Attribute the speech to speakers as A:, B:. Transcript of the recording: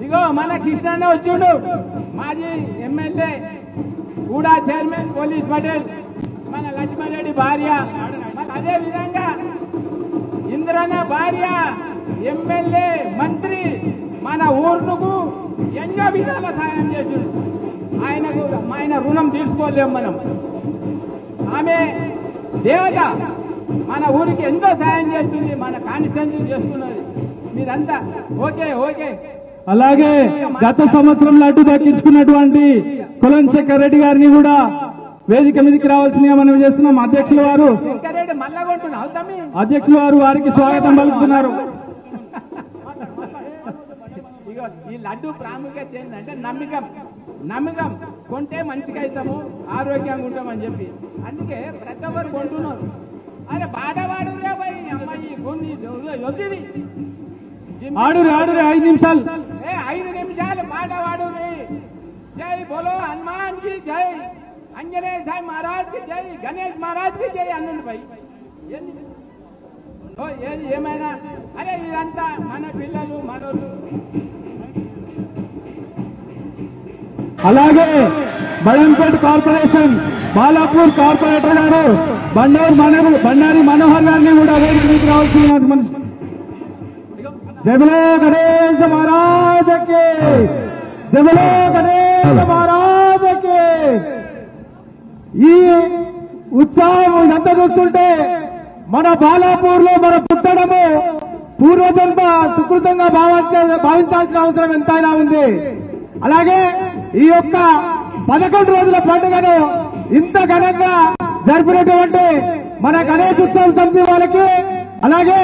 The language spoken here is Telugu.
A: ఇగో మన కృష్ణన్న వచ్చిండు, మాజీ ఎమ్మెల్యే కూడా చైర్మన్ పోలీస్ పటేల్, మన లక్ష్మణరెడ్డి భార్య, మన అదే విధంగా ఇంద్రన్న భార్య ఎమ్మెల్యే మంత్రి మన ఊరుకు ఎన్నో విధాల సాయం చేసిండు. ఆయన రుణం తీర్చుకోలేము మనం. ఆమె దేవత మన ఊరికి ఎంతో సాయం చేస్తుంది, మన కాన్స్టిట్యూన్సీ చేస్తున్నది. మీరంతా ఓకే ఓకే.
B: అలాగే గత సంవత్సరం లడ్డు దక్కించుకున్నటువంటి కులం శంకర్ రెడ్డి గారిని కూడా వేదిక మీదకి రావాల్సిందిగా మనం చేస్తున్నాం. అధ్యక్షుల వారు వారికి స్వాగతం పలుకుతున్నారు.
A: ఈ లడ్డు ప్రాముఖ్యత ఏంటంటే నమ్మకం కొంటే మంచిగా అవుతాము, ఆరోగ్యంగా ఉంటామని చెప్పి, అందుకే ప్రతి ఒక్కరు కొంటున్నారు. అరే బాడవాడు రే భయ్, అమ్మాయి కొన్ని వదిలి
B: ఆడు 5 నిమిషాలు,
A: 5 నిమిషాలు పాటవాడు రే. జై బోలో హనుమాన్ కి జై, అంజనేయ సాయి మహారాజ్ కి జై, గణేష్ మహారాజ్ కి జై అన్నండి భయ్. ఏది ఏమైనా అరే ఇదంతా మన పిల్లలు మనోళ్ళు.
B: అలాగే బడంపేట కార్పొరేషన్ బాలాపూర్ కార్పొరేటర్ గారు బండారి మనోహర్ గారిని కూడా వేదిక మీదకి రావాల్సింది. జై బోలో గణేష్ మహారాజ్ కి, జై బోలో గణేష్ మహారాజ్ కి. ఈ ఉత్సాహం ఇదంతా చూస్తుంటే మన బాలాపూర్ లో మన పుట్టడము పూర్వజన్మ సుకృతంగా భావించాల్సిన అవసరం ఎంతైనా ఉంది. అలాగే ఈ యొక్క 11 రోజుల పండుగను ఇంత ఘనంగా జరిపినటువంటి మన గణేష్ ఉత్సవం సమితి వాళ్ళకి, అలాగే